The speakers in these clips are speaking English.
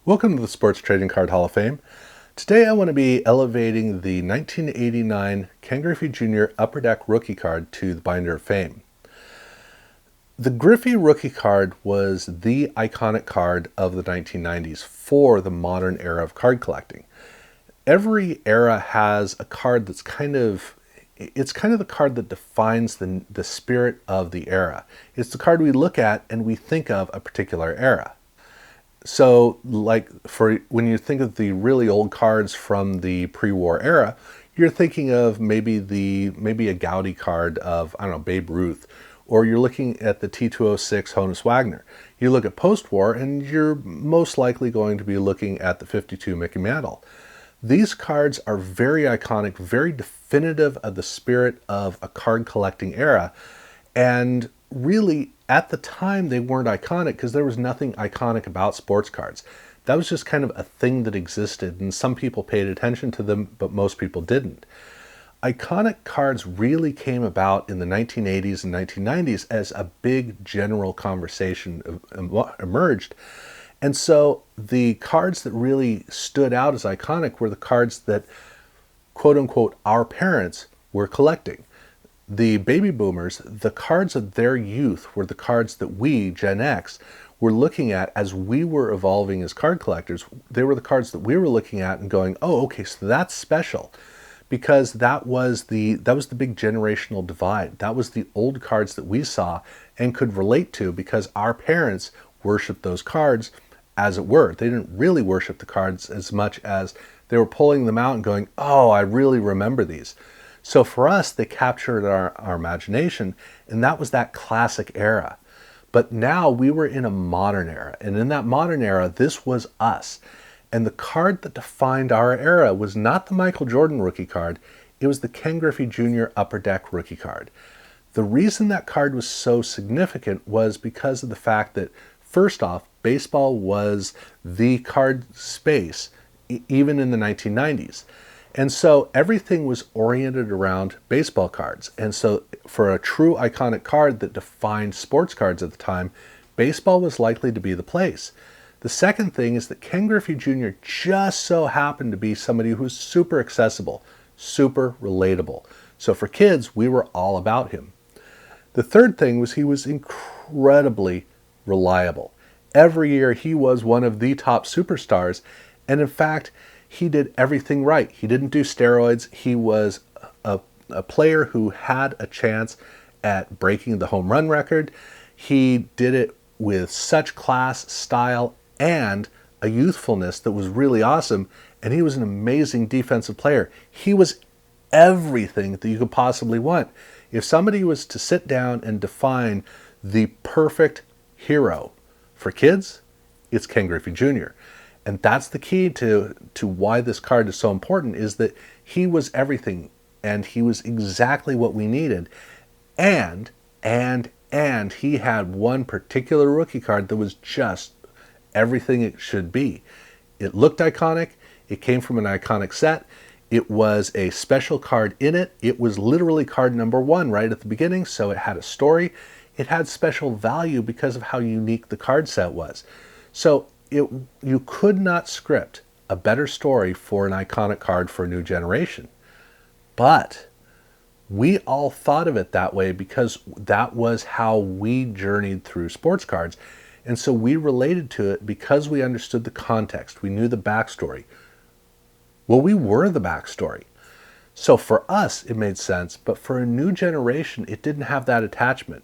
Welcome to the Sports Trading Card Hall of Fame. Today I want to be elevating the 1989 Ken Griffey Jr. Upper Deck rookie card to the binder of fame. The Griffey rookie card was the iconic card of the 1990s for the modern era of card collecting. Every era has a card that's kind of the card that defines the spirit of the era. It's the card we look at and we think of a particular era. So like when you think of the really old cards from the pre-war era, you're thinking of maybe a Gaudy card of, I don't know, Babe Ruth, or you're looking at the T206 Honus Wagner. You look at post-war and you're most likely going to be looking at the 52 Mickey Mantle. These cards are very iconic, very definitive of the spirit of a card collecting era, and really at the time they weren't iconic because there was nothing iconic about sports cards. That was just kind of a thing that existed, and some people paid attention to them, but most people didn't. Iconic cards really came about in the 1980s and 1990s as a big general conversation emerged. And so the cards that really stood out as iconic were the cards that, quote unquote, our parents were collecting. The baby boomers, the cards of their youth were the cards that we, Gen X, were looking at as we were evolving as card collectors. They were the cards that we were looking at and going, oh, okay, so that's special. Because that was the big generational divide. That was the old cards that we saw and could relate to because our parents worshiped those cards as it were. They didn't really worship the cards as much as they were pulling them out and going, oh, I really remember these. So for us, they captured our imagination, and that was that classic era. But now we were in a modern era, and in that modern era, this was us. And the card that defined our era was not the Michael Jordan rookie card, it was the Ken Griffey Jr. Upper Deck rookie card. The reason that card was so significant was because of the fact that, first off, baseball was the card space, even in the 1990s. And so everything was oriented around baseball cards. And so for a true iconic card that defined sports cards at the time, baseball was likely to be the place. The second thing is that Ken Griffey Jr. just so happened to be somebody who was super accessible, super relatable. So for kids, we were all about him. The third thing was he was incredibly reliable. Every year he was one of the top superstars. And in fact, he did everything right. He didn't do steroids. He was a player who had a chance at breaking the home run record. He did it with such class, style, and a youthfulness that was really awesome. And he was an amazing defensive player. He was everything that you could possibly want. If somebody was to sit down and define the perfect hero for kids, it's Ken Griffey Jr. And that's the key to why this card is so important, is that he was everything and he was exactly what we needed. And he had one particular rookie card that was just everything it should be. It looked iconic. It came from an iconic set. It was a special card in it. It was literally card number one right at the beginning, so it had a story. It had special value because of how unique the card set was. So you could not script a better story for an iconic card for a new generation. But we all thought of it that way because that was how we journeyed through sports cards. And so we related to it because we understood the context. We knew the backstory. Well, we were the backstory. So for us, it made sense. But for a new generation, it didn't have that attachment.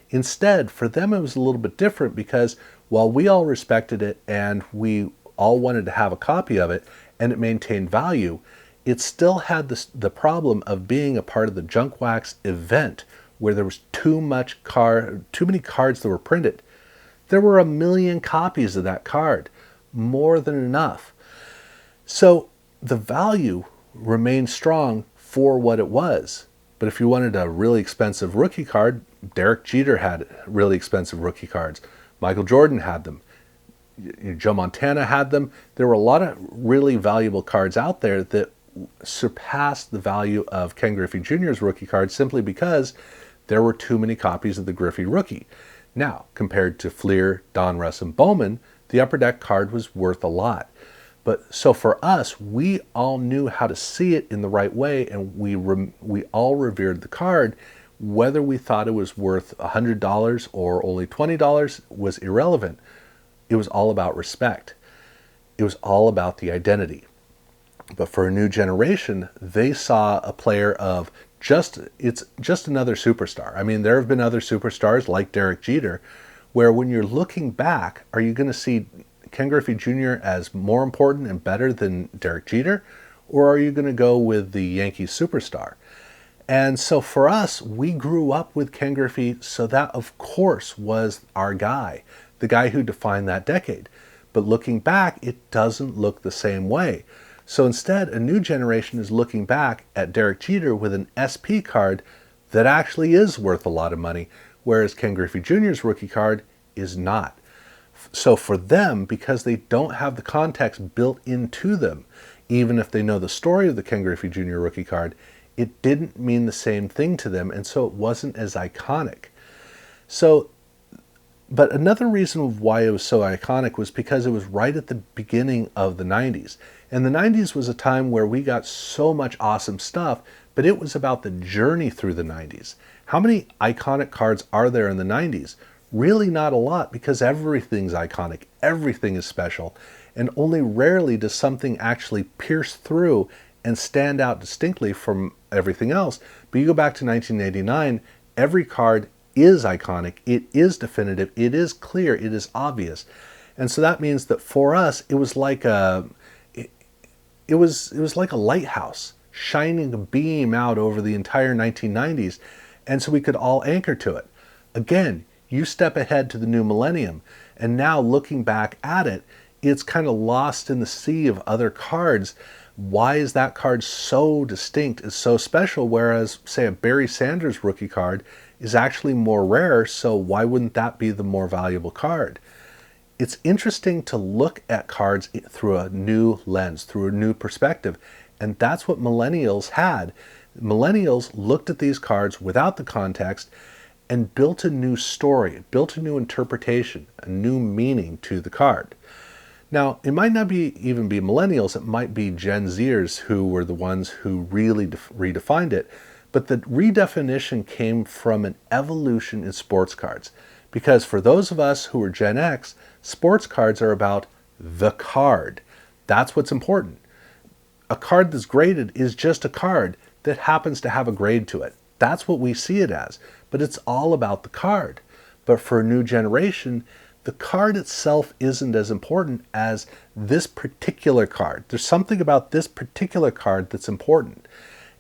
Instead, for them, it was a little bit different because while we all respected it and we all wanted to have a copy of it and it maintained value, it still had the problem of being a part of the junk wax event where there was too many cards that were printed. There were 1 million copies of that card, more than enough. So the value remained strong for what it was. But if you wanted a really expensive rookie card, Derek Jeter had really expensive rookie cards. Michael Jordan had them. Joe Montana had them. There were a lot of really valuable cards out there that surpassed the value of Ken Griffey Jr.'s rookie card simply because there were too many copies of the Griffey rookie. Now, compared to Fleer, Donruss, and Bowman, the Upper Deck card was worth a lot. But so for us, we all knew how to see it in the right way, and we all revered the card. Whether we thought it was worth $100 or only $20 was irrelevant. It was all about respect. It was all about the identity. But for a new generation, they saw a player of it's just another superstar. I mean, there have been other superstars like Derek Jeter, where when you're looking back, are you going to see Ken Griffey Jr. as more important and better than Derek Jeter? Or are you going to go with the Yankees superstar? And so for us, we grew up with Ken Griffey, so that of course was our guy, the guy who defined that decade. But looking back, it doesn't look the same way. So instead, a new generation is looking back at Derek Jeter with an SP card that actually is worth a lot of money, whereas Ken Griffey Jr.'s rookie card is not. So for them, because they don't have the context built into them, even if they know the story of the Ken Griffey Jr. rookie card, it didn't mean the same thing to them, and so it wasn't as iconic. But another reason why it was so iconic was because it was right at the beginning of the 90s. And the 90s was a time where we got so much awesome stuff, but it was about the journey through the 90s. How many iconic cards are there in the 90s? Really not a lot, because everything's iconic, everything is special, and only rarely does something actually pierce through and stand out distinctly from everything else. But you go back to 1989, every card is iconic, it is definitive, it is clear, it is obvious. And so that means that for us, it was like a lighthouse shining a beam out over the entire 1990s, and so we could all anchor to it. Again, you step ahead to the new millennium, and now looking back at it, it's kind of lost in the sea of other cards. Why is that card so distinct, is so special, whereas, say, a Barry Sanders rookie card is actually more rare, so why wouldn't that be the more valuable card? It's interesting to look at cards through a new lens, through a new perspective, and that's what millennials had. Millennials looked at these cards without the context and built a new story, built a new interpretation, a new meaning to the card. Now, it might not even be millennials, it might be Gen Zers who were the ones who really redefined it, but the redefinition came from an evolution in sports cards. Because for those of us who are Gen X, sports cards are about the card. That's what's important. A card that's graded is just a card that happens to have a grade to it. That's what we see it as, but it's all about the card. But for a new generation, the card itself isn't as important as this particular card. There's something about this particular card that's important.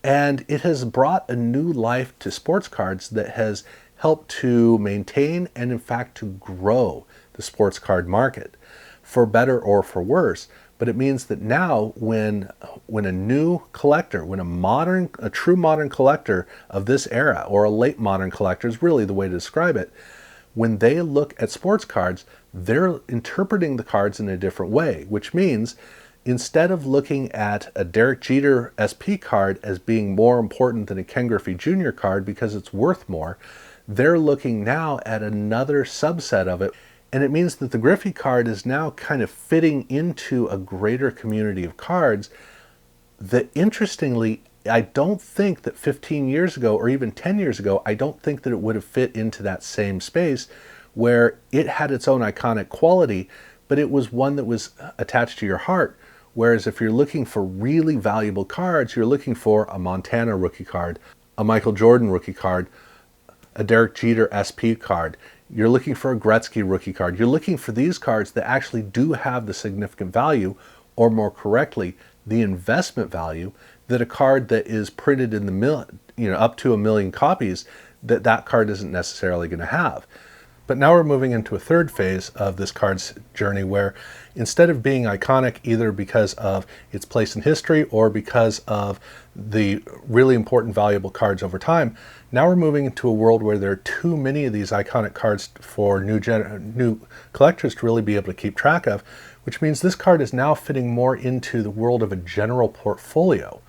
And it has brought a new life to sports cards that has helped to maintain and in fact to grow the sports card market, for better or for worse. But it means that now when a new collector, when a true modern collector of this era, or a late modern collector is really the way to describe it, when they look at sports cards, they're interpreting the cards in a different way, which means instead of looking at a Derek Jeter SP card as being more important than a Ken Griffey Jr. card because it's worth more, they're looking now at another subset of it. And it means that the Griffey card is now kind of fitting into a greater community of cards that, interestingly, I don't think that 15 years ago or even 10 years ago, I don't think that it would have fit into that same space where it had its own iconic quality, but it was one that was attached to your heart. Whereas if you're looking for really valuable cards, you're looking for a Montana rookie card, a Michael Jordan rookie card, a Derek Jeter SP card. You're looking for a Gretzky rookie card. You're looking for these cards that actually do have the significant value, or more correctly, the investment value, that a card that is printed in the up to 1 million copies, that card isn't necessarily going to have. But now we're moving into a third phase of this card's journey where instead of being iconic either because of its place in history or because of the really important valuable cards over time, now we're moving into a world where there are too many of these iconic cards for new collectors to really be able to keep track of, which means this card is now fitting more into the world of a general portfolio,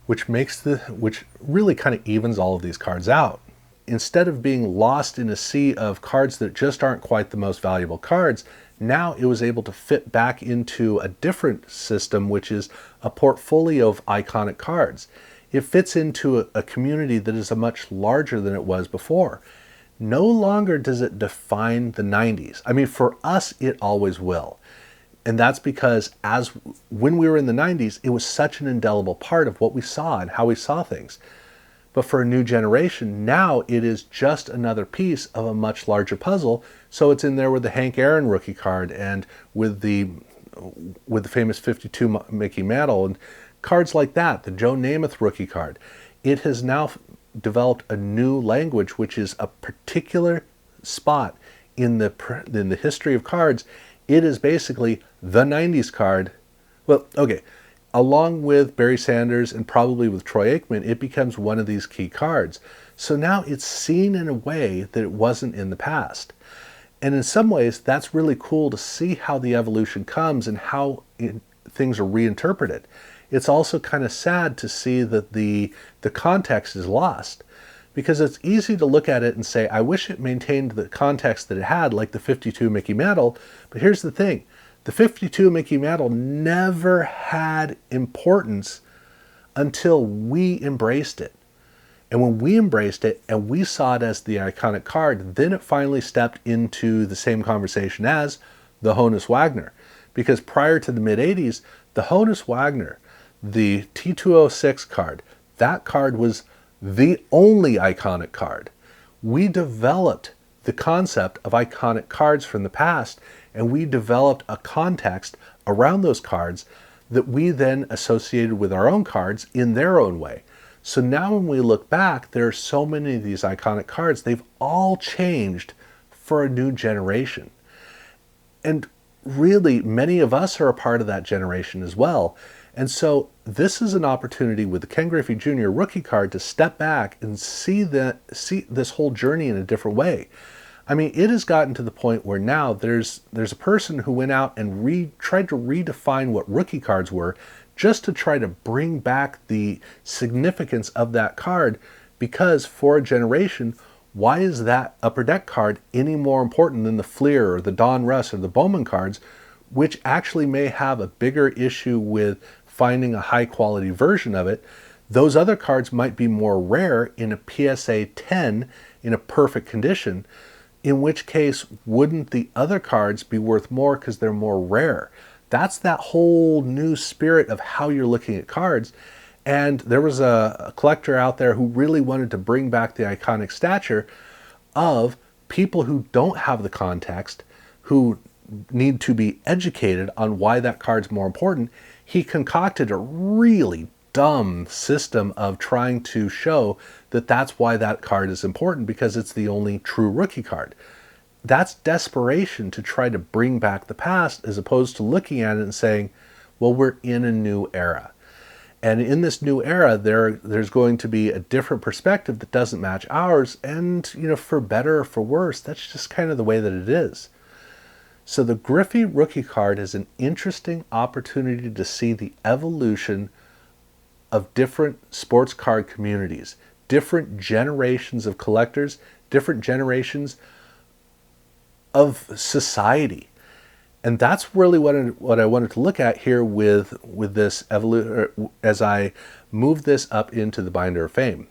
which really kind of evens all of these cards out. Instead of being lost in a sea of cards that just aren't quite the most valuable cards, now it was able to fit back into a different system, which is a portfolio of iconic cards. It fits into a community that is much larger than it was before. No longer does it define the 90s. I mean, for us, it always will. And that's because when we were in the 90s, it was such an indelible part of what we saw and how we saw things. But for a new generation, now it is just another piece of a much larger puzzle. So it's in there with the Hank Aaron rookie card and with the famous 52 Mickey Mantle and cards like that, the Joe Namath rookie card. It has now developed a new language, which is a particular spot in the history of cards. It is basically the 90s card. Well, okay, along with Barry Sanders and probably with Troy Aikman, it becomes one of these key cards. So now it's seen in a way that it wasn't in the past. And in some ways, that's really cool to see how the evolution comes and how things are reinterpreted. It's also kind of sad to see that the context is lost, because it's easy to look at it and say, I wish it maintained the context that it had, like the 52 Mickey Mantle. But here's the thing. The 52 Mickey Mantle never had importance until we embraced it. And when we embraced it and we saw it as the iconic card, then it finally stepped into the same conversation as the Honus Wagner. Because prior to the mid-80s, the Honus Wagner, the T206 card, that card was the only iconic card. We developed the concept of iconic cards from the past, and we developed a context around those cards that we then associated with our own cards in their own way. So now when we look back, there are so many of these iconic cards, they've all changed for a new generation. And really, many of us are a part of that generation as well. And so this is an opportunity with the Ken Griffey Jr. rookie card to step back and see this whole journey in a different way. I mean, it has gotten to the point where now there's a person who went out and tried to redefine what rookie cards were, just to try to bring back the significance of that card, because for a generation, why is that Upper Deck card any more important than the Fleer or the Don Russ or the Bowman cards, which actually may have a bigger issue with finding a high quality version of it? Those other cards might be more rare in a PSA 10 in a perfect condition, in which case wouldn't the other cards be worth more because they're more rare? That's that whole new spirit of how you're looking at cards. And there was a collector out there who really wanted to bring back the iconic stature of people who don't have the context, who need to be educated on why that card's more important. He concocted a really dumb system of trying to show that that's why that card is important, because it's the only true rookie card. That's desperation to try to bring back the past, as opposed to looking at it and saying, well, we're in a new era. And in this new era, there's going to be a different perspective that doesn't match ours. And, for better or for worse, that's just kind of the way that it is. So the Griffey rookie card is an interesting opportunity to see the evolution of different sports card communities, different generations of collectors, different generations of society. And that's really what I wanted to look at here with this evolution, as I move this up into the Binder of Fame.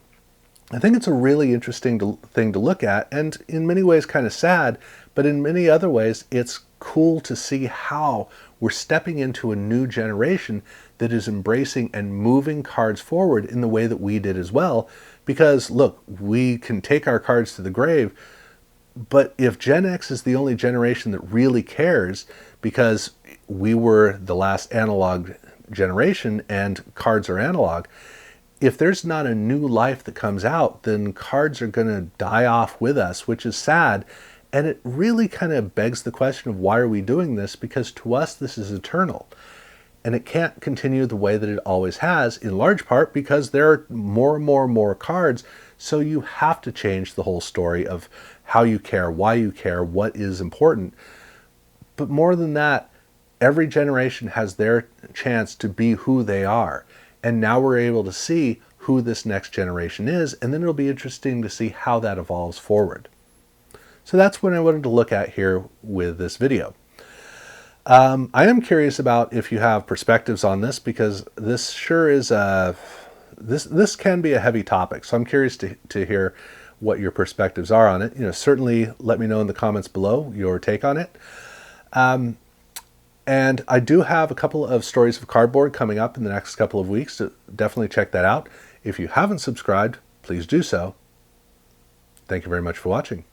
I think it's a really interesting thing to look at, and in many ways kind of sad, but in many other ways it's cool to see how we're stepping into a new generation that is embracing and moving cards forward in the way that we did as well. Because look, we can take our cards to the grave, but if Gen X is the only generation that really cares, because we were the last analog generation and cards are analog, if there's not a new life that comes out, then cards are going to die off with us, which is sad. And it really kind of begs the question of why are we doing this? Because to us, this is eternal. And it can't continue the way that it always has, in large part because there are more and more and more cards. So you have to change the whole story of how you care, why you care, what is important. But more than that, every generation has their chance to be who they are. And now we're able to see who this next generation is, and then it'll be interesting to see how that evolves forward. So that's what I wanted to look at here with this video. I am curious about if you have perspectives on this, because this sure is this can be a heavy topic. So I'm curious to hear what your perspectives are on it. Certainly let me know in the comments below your take on it. And I do have a couple of stories of cardboard coming up in the next couple of weeks, so definitely check that out. If you haven't subscribed, please do so. Thank you very much for watching.